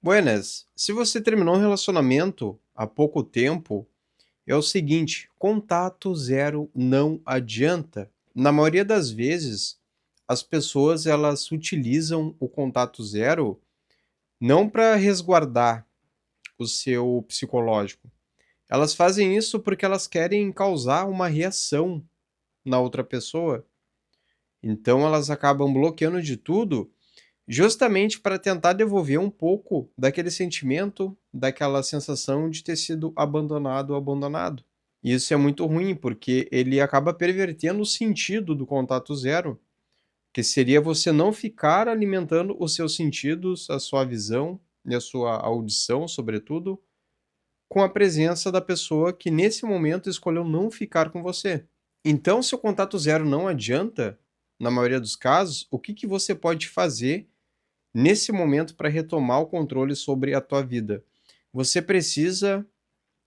Buenas, se você terminou um relacionamento há pouco tempo, é o seguinte, contato zero não adianta. Na maioria das vezes, as pessoas elas utilizam o contato zero não para resguardar o seu psicológico. Elas fazem isso porque elas querem causar uma reação na outra pessoa. Então elas acabam bloqueando de tudo justamente para tentar devolver um pouco daquele sentimento, daquela sensação de ter sido abandonado ou abandonado. E isso é muito ruim, porque ele acaba pervertendo o sentido do contato zero, que seria você não ficar alimentando os seus sentidos, a sua visão e a sua audição, sobretudo, com a presença da pessoa que nesse momento escolheu não ficar com você. Então, se o contato zero não adianta, na maioria dos casos, o que você pode fazer nesse momento para retomar o controle sobre a tua vida? Você precisa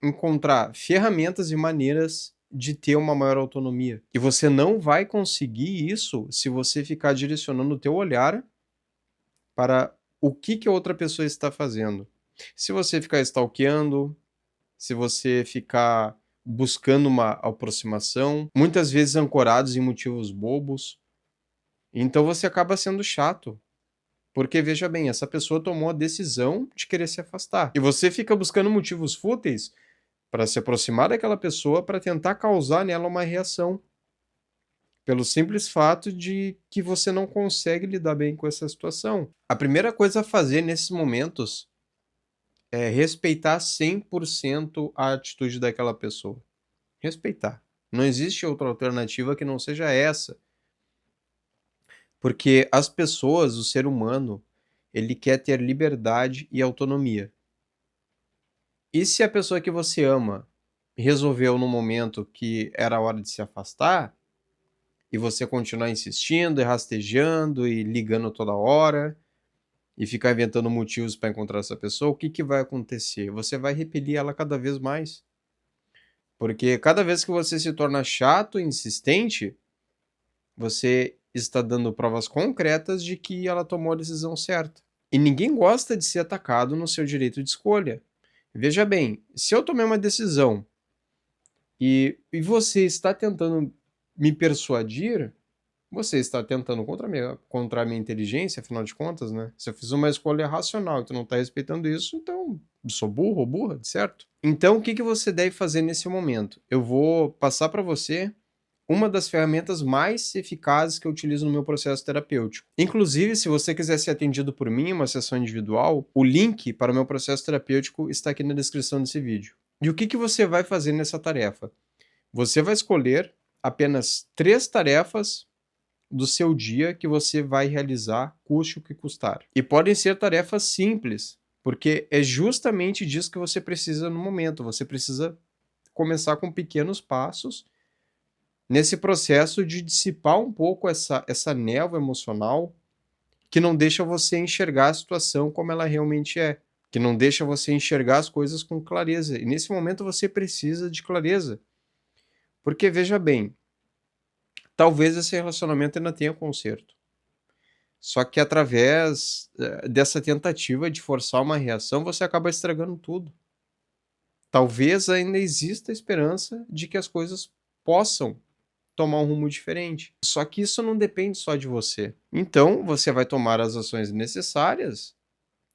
encontrar ferramentas e maneiras de ter uma maior autonomia. E você não vai conseguir isso se você ficar direcionando o teu olhar para o que a outra pessoa está fazendo. Se você ficar stalkeando, se você ficar buscando uma aproximação, muitas vezes ancorados em motivos bobos, então você acaba sendo chato. Porque veja bem, essa pessoa tomou a decisão de querer se afastar. E você fica buscando motivos fúteis para se aproximar daquela pessoa para tentar causar nela uma reação. Pelo simples fato de que você não consegue lidar bem com essa situação. A primeira coisa a fazer nesses momentos é respeitar 100% a atitude daquela pessoa. Respeitar. Não existe outra alternativa que não seja essa. Porque as pessoas, o ser humano, ele quer ter liberdade e autonomia. E se a pessoa que você ama resolveu no momento que era a hora de se afastar, e você continuar insistindo e rastejando e ligando toda hora, e ficar inventando motivos para encontrar essa pessoa, o que vai acontecer? Você vai repelir ela cada vez mais. Porque cada vez que você se torna chato e insistente, você está dando provas concretas de que ela tomou a decisão certa. E ninguém gosta de ser atacado no seu direito de escolha. Veja bem, se eu tomei uma decisão e você está tentando me persuadir, você está tentando contra a minha inteligência, afinal de contas, né? Se eu fiz uma escolha racional e tu não está respeitando isso, então eu sou burro ou burra, certo? Então o que você deve fazer nesse momento? Eu vou passar para você uma das ferramentas mais eficazes que eu utilizo no meu processo terapêutico. Inclusive, se você quiser ser atendido por mim em uma sessão individual, o link para o meu processo terapêutico está aqui na descrição desse vídeo. E o que você vai fazer nessa tarefa? Você vai escolher apenas 3 tarefas do seu dia que você vai realizar, custe o que custar. E podem ser tarefas simples, porque é justamente disso que você precisa no momento. Você precisa começar com pequenos passos nesse processo de dissipar um pouco essa névoa emocional que não deixa você enxergar a situação como ela realmente é, que não deixa você enxergar as coisas com clareza. E nesse momento você precisa de clareza. Porque veja bem, talvez esse relacionamento ainda tenha conserto. Só que através dessa tentativa de forçar uma reação, você acaba estragando tudo. Talvez ainda exista a esperança de que as coisas possam tomar um rumo diferente. Só que isso não depende só de você. Então, você vai tomar as ações necessárias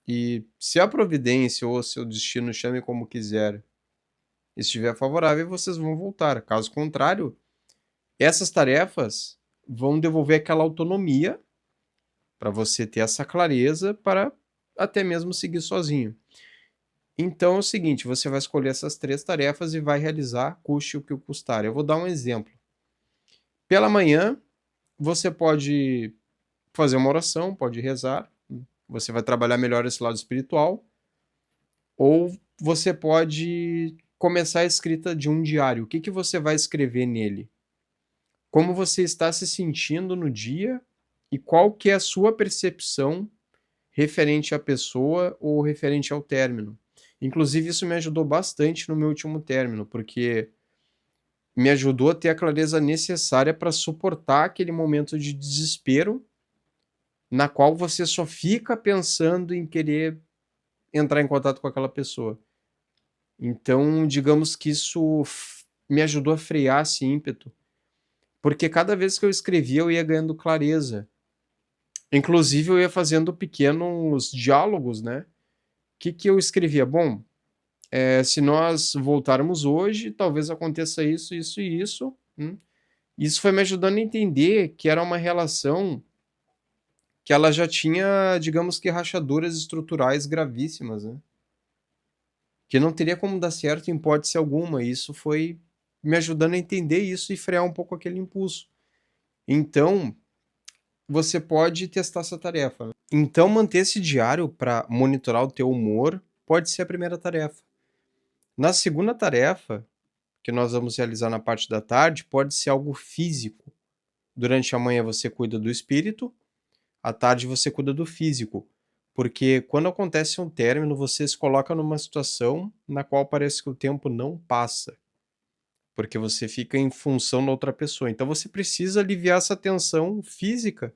e se a providência ou seu destino, chame como quiser, estiver favorável, vocês vão voltar. Caso contrário, essas tarefas vão devolver aquela autonomia para você ter essa clareza para até mesmo seguir sozinho. Então é o seguinte, você vai escolher essas 3 tarefas e vai realizar, custe o que custar. Eu vou dar um exemplo. Pela manhã, você pode fazer uma oração, pode rezar, você vai trabalhar melhor esse lado espiritual, ou você pode começar a escrita de um diário. O que você vai escrever nele? Como você está se sentindo no dia e qual que é a sua percepção referente à pessoa ou referente ao término. Inclusive, isso me ajudou bastante no meu último término, porque me ajudou a ter a clareza necessária para suportar aquele momento de desespero na qual você só fica pensando em querer entrar em contato com aquela pessoa. Então, digamos que isso me ajudou a frear esse ímpeto, porque cada vez que eu escrevia eu ia ganhando clareza. Inclusive eu ia fazendo pequenos diálogos, né. O que eu escrevia? Bom, se nós voltarmos hoje, talvez aconteça isso, isso e isso. Isso foi me ajudando a entender que era uma relação que ela já tinha, digamos que, rachaduras estruturais gravíssimas, né? Que não teria como dar certo em hipótese alguma. E isso foi me ajudando a entender isso e frear um pouco aquele impulso. Então, você pode testar essa tarefa, né? Então, manter esse diário para monitorar o teu humor pode ser a primeira tarefa. Na segunda tarefa, que nós vamos realizar na parte da tarde, pode ser algo físico. Durante a manhã você cuida do espírito, à tarde você cuida do físico. Porque quando acontece um término, você se coloca numa situação na qual parece que o tempo não passa. Porque você fica em função da outra pessoa. Então você precisa aliviar essa tensão física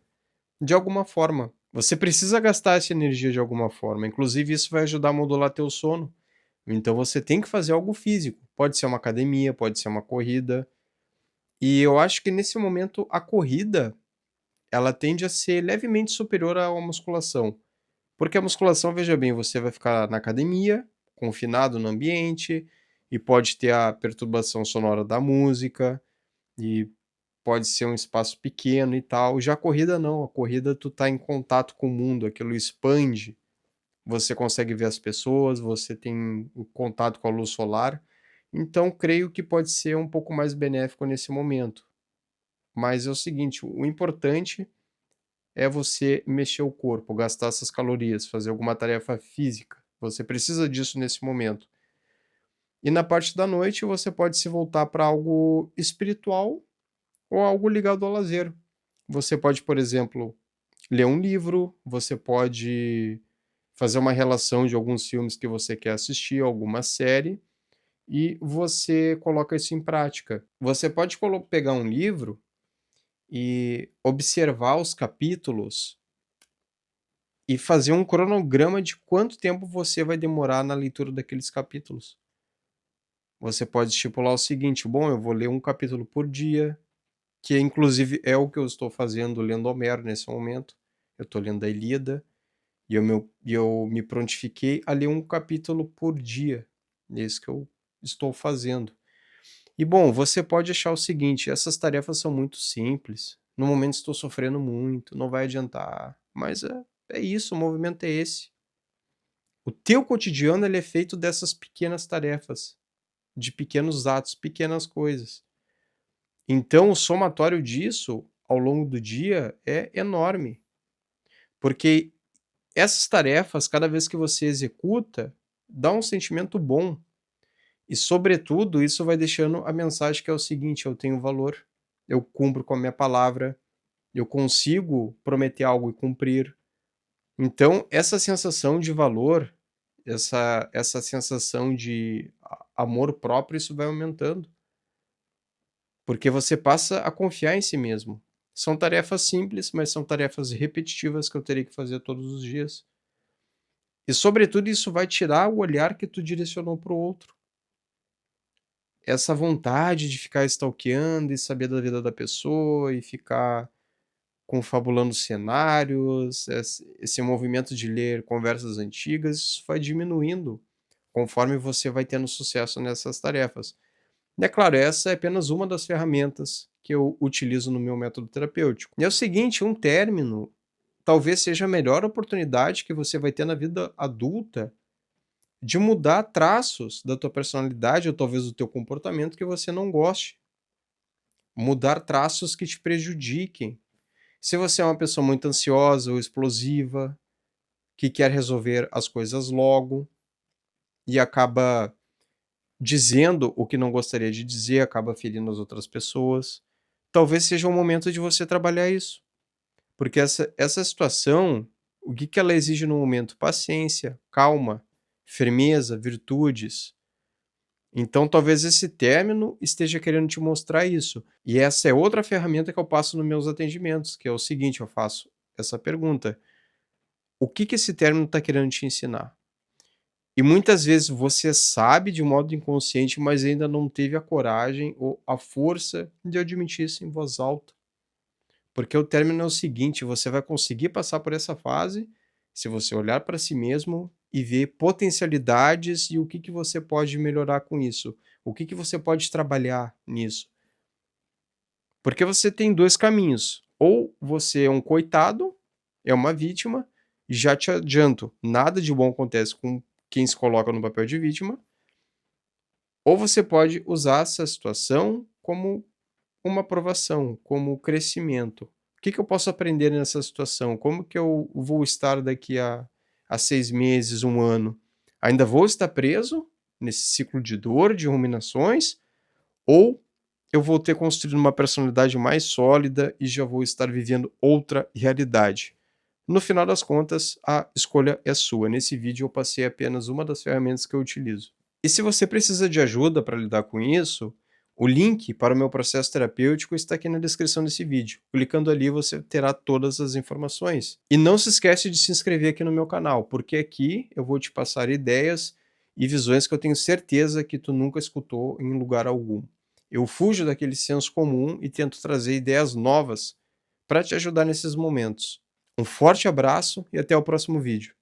de alguma forma. Você precisa gastar essa energia de alguma forma. Inclusive, isso vai ajudar a modular teu sono. Então você tem que fazer algo físico. Pode ser uma academia, pode ser uma corrida. E eu acho que nesse momento a corrida, ela tende a ser levemente superior à musculação. Porque a musculação, veja bem, você vai ficar na academia, confinado no ambiente, e pode ter a perturbação sonora da música, e pode ser um espaço pequeno e tal. Já a corrida não, a corrida tu tá em contato com o mundo, aquilo expande. Você consegue ver as pessoas, você tem o contato com a luz solar. Então, creio que pode ser um pouco mais benéfico nesse momento. Mas é o seguinte, o importante é você mexer o corpo, gastar essas calorias, fazer alguma tarefa física. Você precisa disso nesse momento. E na parte da noite você pode se voltar para algo espiritual ou algo ligado ao lazer. Você pode, por exemplo, ler um livro, você pode fazer uma relação de alguns filmes que você quer assistir, alguma série, e você coloca isso em prática. Você pode pegar um livro e observar os capítulos e fazer um cronograma de quanto tempo você vai demorar na leitura daqueles capítulos. Você pode estipular o seguinte: bom, eu vou ler um capítulo por dia, que inclusive é o que eu estou fazendo lendo Homero nesse momento. Eu estou lendo a Ilíada e eu me prontifiquei a ler um capítulo por dia. É isso que eu estou fazendo. E bom, você pode achar o seguinte: essas tarefas são muito simples. No momento estou sofrendo muito, não vai adiantar. Mas é isso, o movimento é esse. O teu cotidiano ele é feito dessas pequenas tarefas, de pequenos atos, pequenas coisas. Então, o somatório disso, ao longo do dia, é enorme. Porque essas tarefas, cada vez que você executa, dá um sentimento bom. E, sobretudo, isso vai deixando a mensagem que é o seguinte: eu tenho valor, eu cumpro com a minha palavra, eu consigo prometer algo e cumprir. Então, essa sensação de valor, essa sensação de amor próprio, isso vai aumentando. Porque você passa a confiar em si mesmo. São tarefas simples, mas são tarefas repetitivas que eu terei que fazer todos os dias. E, sobretudo, isso vai tirar o olhar que tu direcionou para o outro. Essa vontade de ficar stalkeando e saber da vida da pessoa e ficar confabulando cenários, esse movimento de ler conversas antigas, isso vai diminuindo conforme você vai tendo sucesso nessas tarefas. E é claro, essa é apenas uma das ferramentas que eu utilizo no meu método terapêutico. E é o seguinte, um término talvez seja a melhor oportunidade que você vai ter na vida adulta de mudar traços da tua personalidade ou talvez do teu comportamento que você não goste. Mudar traços que te prejudiquem. Se você é uma pessoa muito ansiosa ou explosiva, que quer resolver as coisas logo e acaba dizendo o que não gostaria de dizer, acaba ferindo as outras pessoas, talvez seja o momento de você trabalhar isso. Porque essa situação, o que que ela exige no momento? Paciência, calma, firmeza, virtudes. Então, talvez esse término esteja querendo te mostrar isso. E essa é outra ferramenta que eu passo nos meus atendimentos, que é o seguinte: eu faço essa pergunta: o que que esse término está querendo te ensinar? E muitas vezes você sabe de modo inconsciente, mas ainda não teve a coragem ou a força de admitir isso em voz alta. Porque o término é o seguinte, você vai conseguir passar por essa fase se você olhar para si mesmo e ver potencialidades e o que que você pode melhorar com isso. O que que você pode trabalhar nisso. Porque você tem 2 caminhos, ou você é um coitado, é uma vítima, e já te adianto, nada de bom acontece com quem se coloca no papel de vítima, ou você pode usar essa situação como uma aprovação, como crescimento. O que que eu posso aprender nessa situação? Como que eu vou estar daqui a 6 meses, 1 ano? Ainda vou estar preso nesse ciclo de dor, de ruminações, ou eu vou ter construído uma personalidade mais sólida e já vou estar vivendo outra realidade? No final das contas, a escolha é sua. Nesse vídeo eu passei apenas uma das ferramentas que eu utilizo. E se você precisa de ajuda para lidar com isso, o link para o meu processo terapêutico está aqui na descrição desse vídeo. Clicando ali você terá todas as informações. E não se esquece de se inscrever aqui no meu canal, porque aqui eu vou te passar ideias e visões que eu tenho certeza que tu nunca escutou em lugar algum. Eu fujo daquele senso comum e tento trazer ideias novas para te ajudar nesses momentos. Um forte abraço e até o próximo vídeo.